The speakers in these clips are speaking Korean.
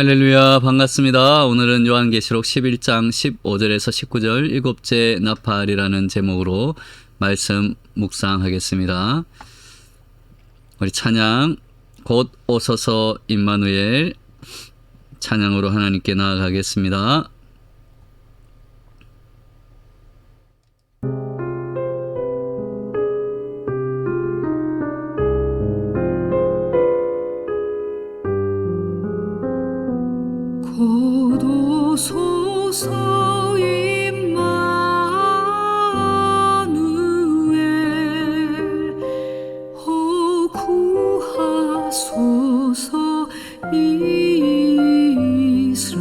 할렐루야, 반갑습니다. 오늘은 요한계시록 11장 15절에서 19절 일곱째 나팔이라는 제목으로 말씀 묵상하겠습니다. 우리 찬양 곧 오소서 임마누엘 찬양으로 하나님께 나아가겠습니다. 곧 오소서 임마누엘 구하소서 이스라엘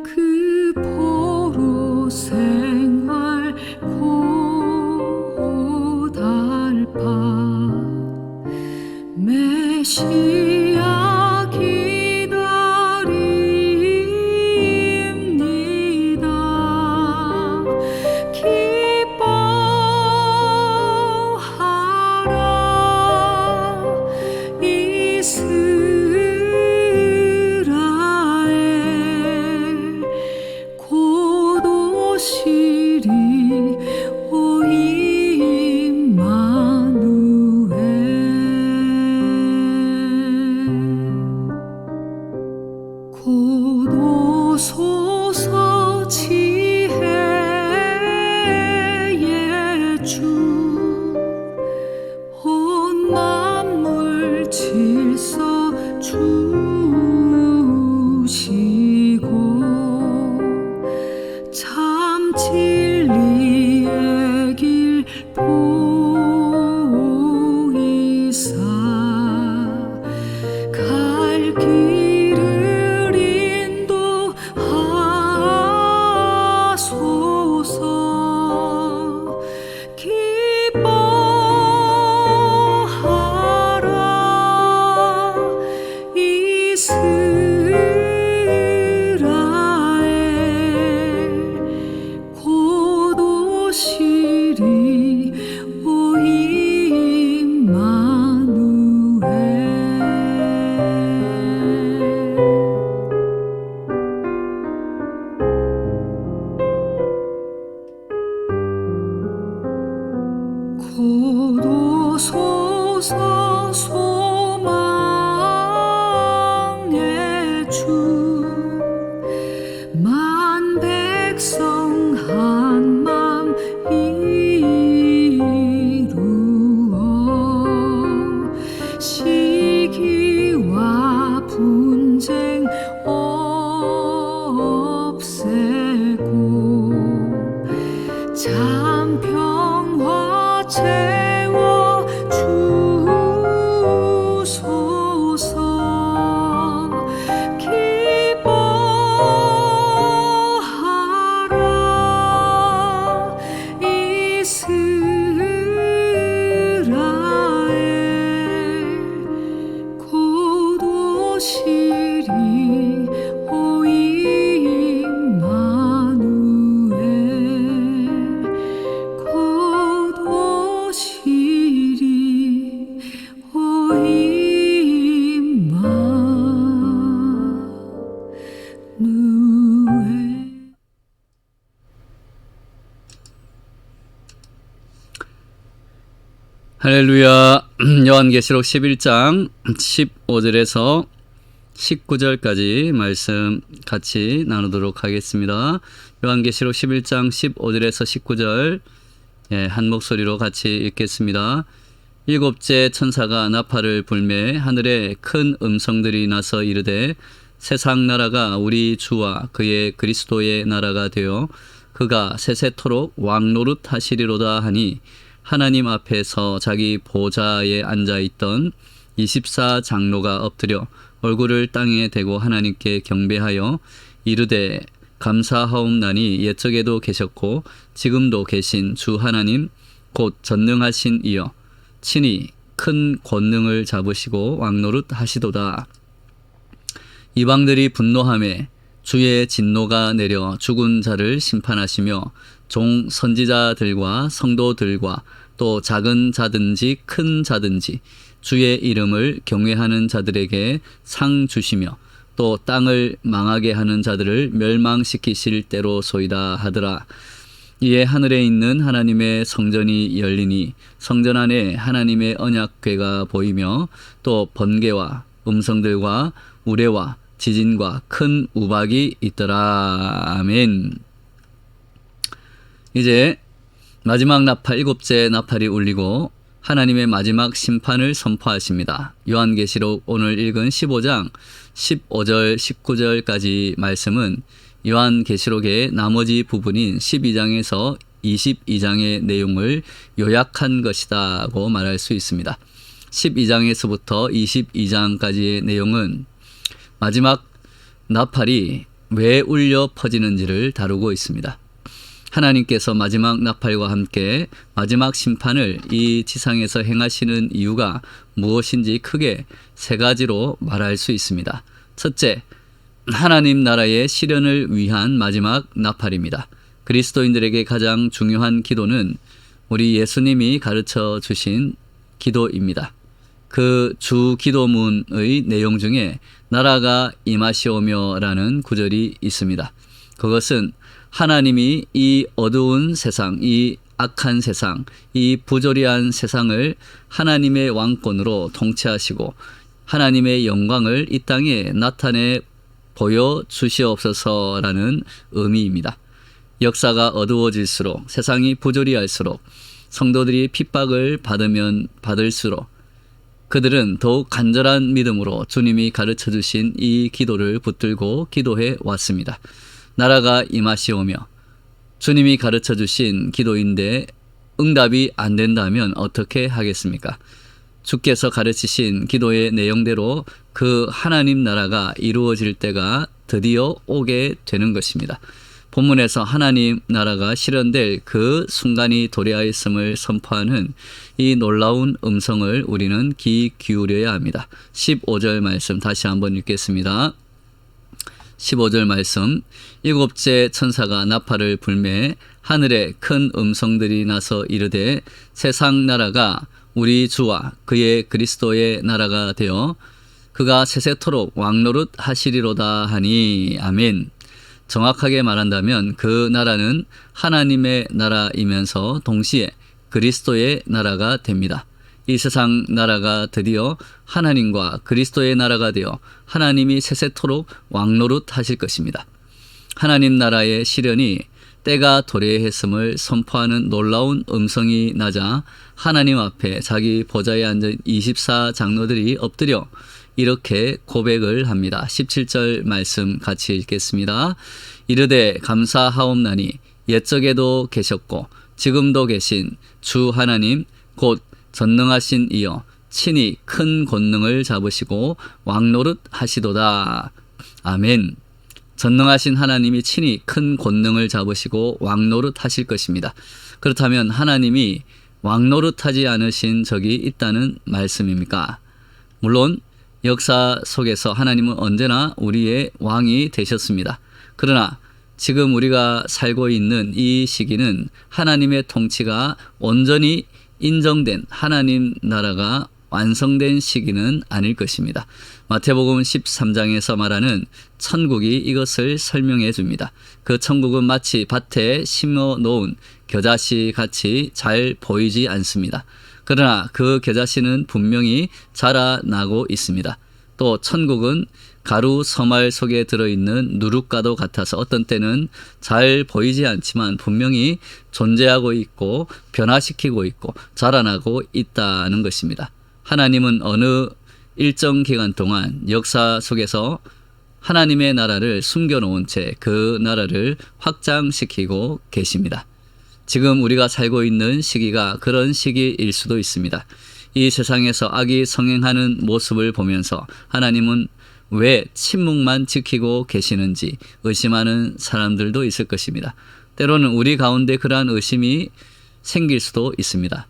그 포로 생활 고달파 메시아 곧 오소서 지혜의 주 온 만물 질서 주시고 참 진리의 길 보이사 갈 길을 인도하소서 기뻐하라 이스라엘 곧 오시리 오 곧 오소서 소망의 주 만 백성 한 맘 이루어 시기와 분쟁 없애고 참 평화 채워 주소서 기뻐하라 이스라엘 곧 오시리 오 임마누엘 곧 오시리 오 임마누엘. 할렐루야. 요한계시록 11장 15절에서 19절까지 말씀 같이 나누도록 하겠습니다. 요한계시록 11장 15절에서 19절 한 목소리로 같이 읽겠습니다. 일곱째 천사가 나팔을 불매 하늘에 큰 음성들이 나서 이르되 세상 나라가 우리 주와 그의 그리스도의 나라가 되어 그가 세세토록 왕노릇 하시리로다 하니 하나님 앞에서 자기 보좌에 앉아있던 24장로가 엎드려 얼굴을 땅에 대고 하나님께 경배하여 이르되 감사하옵나니 옛적에도 계셨고 지금도 계신 주 하나님 곧 전능하신 이여 친히 큰 권능을 잡으시고 왕노릇 하시도다. 이방들이 분노하매 주의 진노가 내려 죽은 자를 심판하시며 종 선지자들과 성도들과 또 작은 자든지 큰 자든지 주의 이름을 경외하는 자들에게 상 주시며 또 땅을 망하게 하는 자들을 멸망시키실 때로소이다 하더라. 이에 하늘에 있는 하나님의 성전이 열리니 성전 안에 하나님의 언약궤가 보이며 또 번개와 음성들과 우레와 지진과 큰 우박이 있더라. 아멘. 이제 마지막 나팔, 7째 나팔이 울리고 하나님의 마지막 심판을 선포하십니다. 요한계시록 오늘 읽은 15장 15절 19절까지 말씀은 요한계시록의 나머지 부분인 12장에서 22장의 내용을 요약한 것이다고 말할 수 있습니다. 12장에서부터 22장까지의 내용은 마지막 나팔이 왜 울려 퍼지는지를 다루고 있습니다. 하나님께서 마지막 나팔과 함께 마지막 심판을 이 지상에서 행하시는 이유가 무엇인지 크게 세 가지로 말할 수 있습니다. 첫째, 하나님 나라의 실현을 위한 마지막 나팔입니다. 그리스도인들에게 가장 중요한 기도는 우리 예수님이 가르쳐 주신 기도입니다. 그 주 기도문의 내용 중에 나라가 임하시오며라는 구절이 있습니다. 그것은 하나님이 이 어두운 세상, 이 악한 세상, 이 부조리한 세상을 하나님의 왕권으로 통치하시고 하나님의 영광을 이 땅에 나타내 보여주시옵소서라는 의미입니다. 역사가 어두워질수록, 세상이 부조리할수록, 성도들이 핍박을 받으면 받을수록 그들은 더욱 간절한 믿음으로 주님이 가르쳐 주신 이 기도를 붙들고 기도해 왔습니다. 나라가 임하시오며, 주님이 가르쳐 주신 기도인데 응답이 안 된다면 어떻게 하겠습니까? 주께서 가르치신 기도의 내용대로 그 하나님 나라가 이루어질 때가 드디어 오게 되는 것입니다. 본문에서 하나님 나라가 실현될 그 순간이 도래하였음을 선포하는 이 놀라운 음성을 우리는 귀 기울여야 합니다. 15절 말씀 다시 한번 읽겠습니다. 15절 말씀, 7째 천사가 나팔을 불매 하늘에 큰 음성들이 나서 이르되 세상 나라가 우리 주와 그의 그리스도의 나라가 되어 그가 세세토록 왕노릇 하시리로다 하니. 아멘. 정확하게 말한다면 그 나라는 하나님의 나라이면서 동시에 그리스도의 나라가 됩니다. 이 세상 나라가 드디어 하나님과 그리스도의 나라가 되어 하나님이 세세토록 왕노릇 하실 것입니다. 하나님 나라의 실현이 때가 도래했음을 선포하는 놀라운 음성이 나자 하나님 앞에 자기 보좌에 앉은 24장로들이 엎드려 이렇게 고백을 합니다. 17절 말씀 같이 읽겠습니다. 이르되 감사하옵나니 옛적에도 계셨고 지금도 계신 주 하나님 곧 전능하신 이여 친히 큰 권능을 잡으시고 왕노릇 하시도다. 아멘. 전능하신 하나님이 친히 큰 권능을 잡으시고 왕노릇 하실 것입니다. 그렇다면 하나님이 왕노릇하지 않으신 적이 있다는 말씀입니까? 물론 역사 속에서 하나님은 언제나 우리의 왕이 되셨습니다. 그러나 지금 우리가 살고 있는 이 시기는 하나님의 통치가 온전히 인정된 하나님 나라가 완성된 시기는 아닐 것입니다. 마태복음 13장에서 말하는 천국이 이것을 설명해 줍니다. 그 천국은 마치 밭에 심어 놓은 겨자씨 같이 잘 보이지 않습니다. 그러나 그 겨자씨는 분명히 자라나고 있습니다. 또 천국은 가루 서말 속에 들어있는 누룩과도 같아서 어떤 때는 잘 보이지 않지만 분명히 존재하고 있고 변화시키고 있고 자라나고 있다는 것입니다. 하나님은 어느 일정 기간 동안 역사 속에서 하나님의 나라를 숨겨놓은 채 그 나라를 확장시키고 계십니다. 지금 우리가 살고 있는 시기가 그런 시기일 수도 있습니다. 이 세상에서 악이 성행하는 모습을 보면서 하나님은 왜 침묵만 지키고 계시는지 의심하는 사람들도 있을 것입니다. 때로는 우리 가운데 그러한 의심이 생길 수도 있습니다.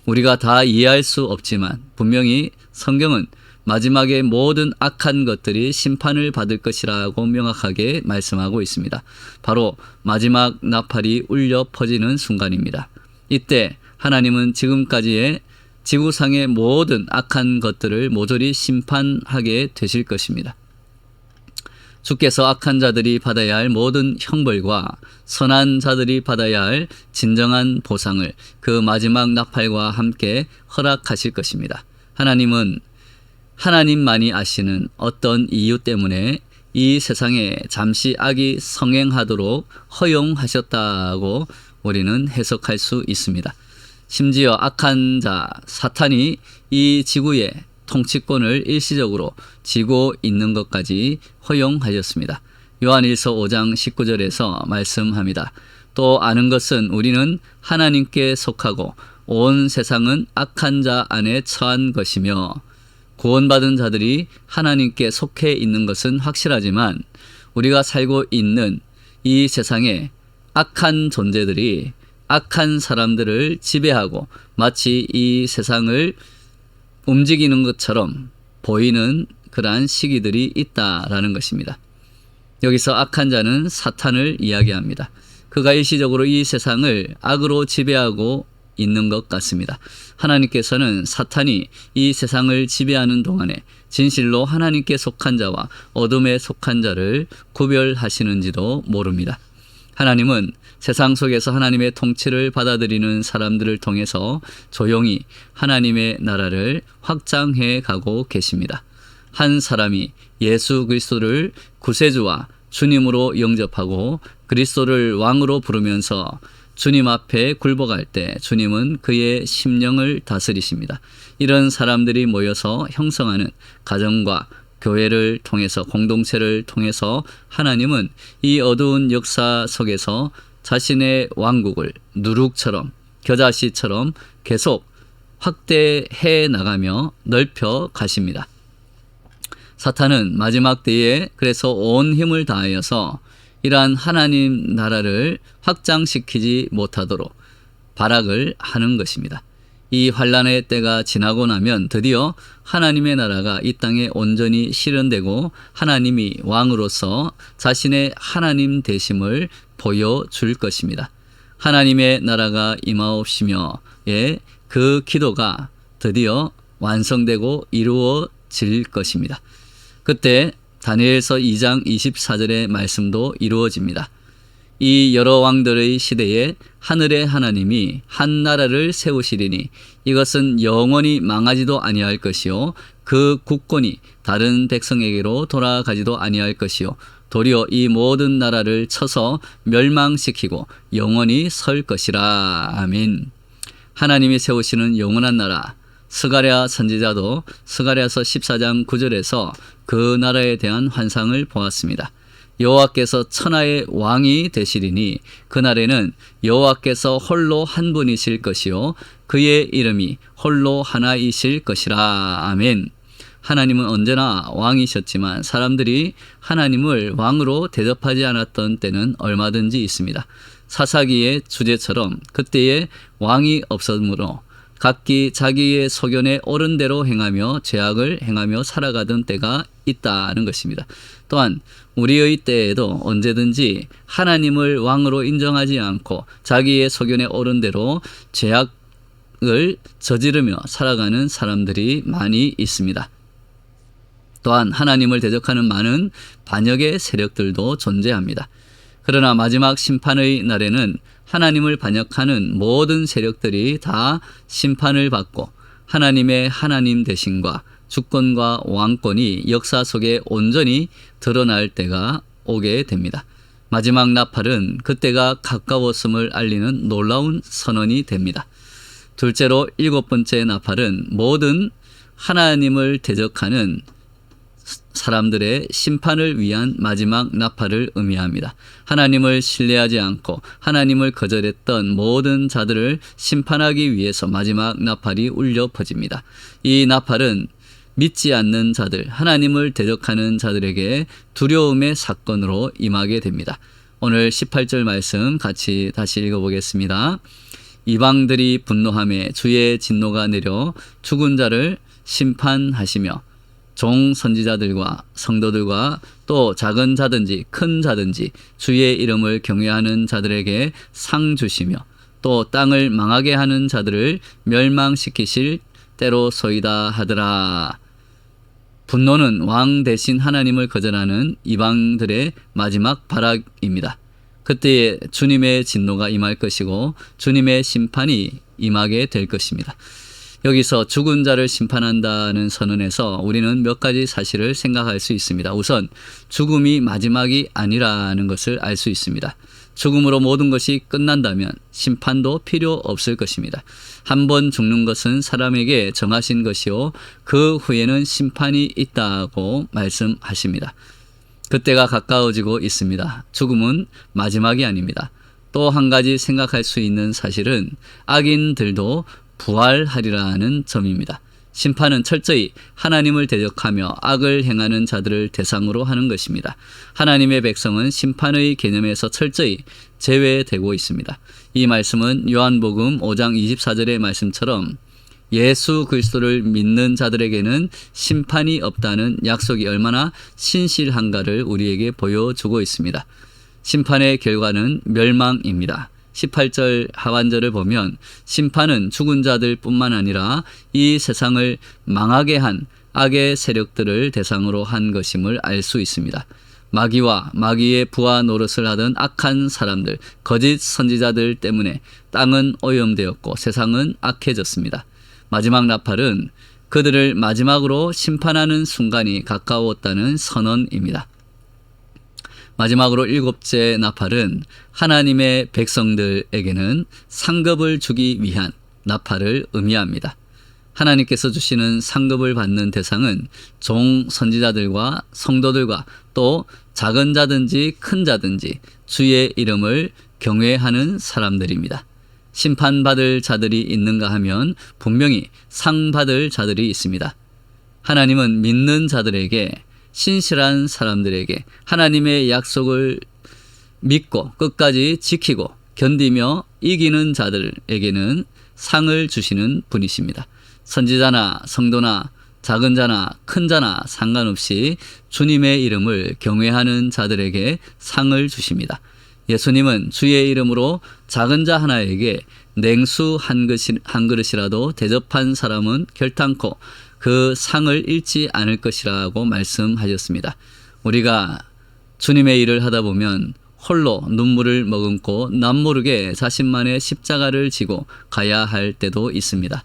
우리가 다 이해할 수 없지만 분명히 성경은 마지막에 모든 악한 것들이 심판을 받을 것이라고 명확하게 말씀하고 있습니다. 바로 마지막 나팔이 울려 퍼지는 순간입니다. 이때 하나님은 지금까지의 지구상의 모든 악한 것들을 모조리 심판하게 되실 것입니다. 주께서 악한 자들이 받아야 할 모든 형벌과 선한 자들이 받아야 할 진정한 보상을 그 마지막 나팔과 함께 허락하실 것입니다. 하나님은 하나님만이 아시는 어떤 이유 때문에 이 세상에 잠시 악이 성행하도록 허용하셨다고 우리는 해석할 수 있습니다. 심지어 악한 자 사탄이 이 지구의 통치권을 일시적으로 쥐고 있는 것까지 허용하셨습니다. 요한일서 5장 19절에서 말씀합니다. 또 아는 것은 우리는 하나님께 속하고 온 세상은 악한 자 안에 처한 것이며, 구원받은 자들이 하나님께 속해 있는 것은 확실하지만 우리가 살고 있는 이 세상에 악한 존재들이 악한 사람들을 지배하고 마치 이 세상을 움직이는 것처럼 보이는 그러한 시기들이 있다라는 것입니다. 여기서 악한 자는 사탄을 이야기합니다. 그가 일시적으로 이 세상을 악으로 지배하고 있는 것 같습니다. 하나님께서는 사탄이 이 세상을 지배하는 동안에 진실로 하나님께 속한 자와 어둠에 속한 자를 구별하시는지도 모릅니다. 하나님은 세상 속에서 하나님의 통치를 받아들이는 사람들을 통해서 조용히 하나님의 나라를 확장해 가고 계십니다. 한 사람이 예수 그리스도를 구세주와 주님으로 영접하고 그리스도를 왕으로 부르면서 주님 앞에 굴복할 때 주님은 그의 심령을 다스리십니다. 이런 사람들이 모여서 형성하는 가정과 교회를 통해서, 공동체를 통해서 하나님은 이 어두운 역사 속에서 자신의 왕국을 누룩처럼, 겨자씨처럼 계속 확대해 나가며 넓혀 가십니다. 사탄은 마지막 때에 그래서 온 힘을 다하여서 이러한 하나님 나라를 확장시키지 못하도록 발악을 하는 것입니다. 이 환란의 때가 지나고 나면 드디어 하나님의 나라가 이 땅에 온전히 실현되고 하나님이 왕으로서 자신의 하나님 되심을 보여줄 것입니다. 하나님의 나라가 임하옵시며의 그 기도가 드디어 완성되고 이루어질 것입니다. 그때 다니엘서 2장 24절의 말씀도 이루어집니다. 이 여러 왕들의 시대에 하늘의 하나님이 한 나라를 세우시리니 이것은 영원히 망하지도 아니할 것이요 그 국권이 다른 백성에게로 돌아가지도 아니할 것이요 도리어 이 모든 나라를 쳐서 멸망시키고 영원히 설 것이라. 아멘. 하나님이 세우시는 영원한 나라, 스가랴 선지자도 스가랴서 14장 9절에서 그 나라에 대한 환상을 보았습니다. 여호와께서 천하의 왕이 되시리니 그날에는 여호와께서 홀로 한 분이실 것이요 그의 이름이 홀로 하나이실 것이라. 아멘. 하나님은 언제나 왕이셨지만 사람들이 하나님을 왕으로 대접하지 않았던 때는 얼마든지 있습니다. 사사기의 주제처럼 그때에 왕이 없었으므로 각기 자기의 소견에 옳은 대로 행하며 죄악을 행하며 살아가던 때가 있다는 것입니다. 또한 우리의 때에도 언제든지 하나님을 왕으로 인정하지 않고 자기의 소견에 옳은 대로 죄악을 저지르며 살아가는 사람들이 많이 있습니다. 또한 하나님을 대적하는 많은 반역의 세력들도 존재합니다. 그러나 마지막 심판의 날에는 하나님을 반역하는 모든 세력들이 다 심판을 받고 하나님의 하나님 되심과 주권과 왕권이 역사 속에 온전히 드러날 때가 오게 됩니다. 마지막 나팔은 그때가 가까웠음을 알리는 놀라운 선언이 됩니다. 둘째로 일곱 번째 나팔은 모든 하나님을 대적하는 사람들의 심판을 위한 마지막 나팔을 의미합니다. 하나님을 신뢰하지 않고 하나님을 거절했던 모든 자들을 심판하기 위해서 마지막 나팔이 울려 퍼집니다. 이 나팔은 믿지 않는 자들, 하나님을 대적하는 자들에게 두려움의 사건으로 임하게 됩니다. 오늘 18절 말씀 같이 다시 읽어보겠습니다. 이방들이 분노하며 주의 진노가 내려 죽은 자를 심판하시며 종 선지자들과 성도들과 또 작은 자든지 큰 자든지 주의 이름을 경외하는 자들에게 상 주시며 또 땅을 망하게 하는 자들을 멸망시키실 때로 소이다 하더라. 분노는 왕 대신 하나님을 거절하는 이방들의 마지막 발악입니다. 그때에 주님의 진노가 임할 것이고 주님의 심판이 임하게 될 것입니다. 여기서 죽은 자를 심판한다는 선언에서 우리는 몇 가지 사실을 생각할 수 있습니다. 우선 죽음이 마지막이 아니라는 것을 알 수 있습니다. 죽음으로 모든 것이 끝난다면 심판도 필요 없을 것입니다. 한 번 죽는 것은 사람에게 정하신 것이요 그 후에는 심판이 있다고 말씀하십니다. 그때가 가까워지고 있습니다. 죽음은 마지막이 아닙니다. 또 한 가지 생각할 수 있는 사실은 악인들도 부활하리라는 점입니다. 심판은 철저히 하나님을 대적하며 악을 행하는 자들을 대상으로 하는 것입니다. 하나님의 백성은 심판의 개념에서 철저히 제외되고 있습니다. 이 말씀은 요한복음 5장 24절의 말씀처럼 예수 그리스도를 믿는 자들에게는 심판이 없다는 약속이 얼마나 신실한가를 우리에게 보여주고 있습니다. 심판의 결과는 멸망입니다. 18절 하반절을 보면 심판은 죽은 자들 뿐만 아니라 이 세상을 망하게 한 악의 세력들을 대상으로 한 것임을 알 수 있습니다. 마귀와 마귀의 부하 노릇을 하던 악한 사람들, 거짓 선지자들 때문에 땅은 오염되었고 세상은 악해졌습니다. 마지막 나팔은 그들을 마지막으로 심판하는 순간이 가까웠다는 선언입니다. 마지막으로 일곱째 나팔은 하나님의 백성들에게는 상급을 주기 위한 나팔을 의미합니다. 하나님께서 주시는 상급을 받는 대상은 종 선지자들과 성도들과 또 작은 자든지 큰 자든지 주의 이름을 경외하는 사람들입니다. 심판받을 자들이 있는가 하면 분명히 상 받을 자들이 있습니다. 하나님은 믿는 자들에게 신실한 사람들에게 하나님의 약속을 믿고 끝까지 지키고 견디며 이기는 자들에게는 상을 주시는 분이십니다. 선지자나 성도나 작은 자나 큰 자나 상관없이 주님의 이름을 경외하는 자들에게 상을 주십니다. 예수님은 주의 이름으로 작은 자 하나에게 냉수 한 그릇이라도 대접한 사람은 결탄코 그 상을 잃지 않을 것이라고 말씀하셨습니다. 우리가 주님의 일을 하다 보면 홀로 눈물을 머금고 남모르게 자신만의 십자가를 지고 가야 할 때도 있습니다.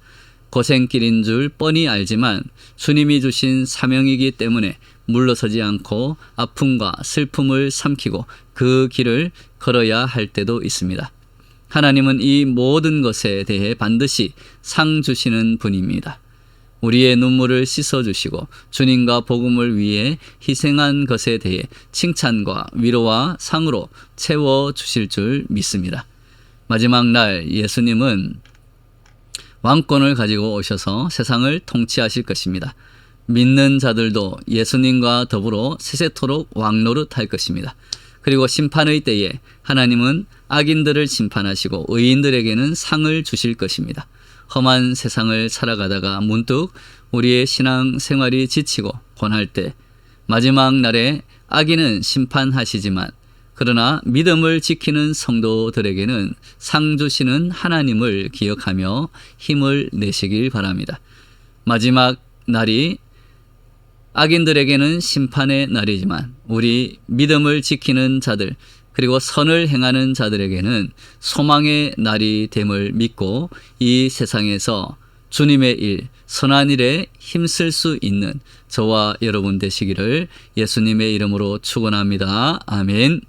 고생길인 줄 뻔히 알지만 주님이 주신 사명이기 때문에 물러서지 않고 아픔과 슬픔을 삼키고 그 길을 걸어야 할 때도 있습니다. 하나님은 이 모든 것에 대해 반드시 상 주시는 분입니다. 우리의 눈물을 씻어주시고 주님과 복음을 위해 희생한 것에 대해 칭찬과 위로와 상으로 채워주실 줄 믿습니다. 마지막 날 예수님은 왕권을 가지고 오셔서 세상을 통치하실 것입니다. 믿는 자들도 예수님과 더불어 세세토록 왕노릇할 것입니다. 그리고 심판의 때에 하나님은 악인들을 심판하시고 의인들에게는 상을 주실 것입니다. 험한 세상을 살아가다가 문득 우리의 신앙 생활이 지치고 고날 때 마지막 날에 악인은 심판하시지만 그러나 믿음을 지키는 성도들에게는 상 주시는 하나님을 기억하며 힘을 내시길 바랍니다. 마지막 날이 악인들에게는 심판의 날이지만 우리 믿음을 지키는 자들 그리고 선을 행하는 자들에게는 소망의 날이 됨을 믿고 이 세상에서 주님의 일, 선한 일에 힘쓸 수 있는 저와 여러분 되시기를 예수님의 이름으로 축원합니다. 아멘.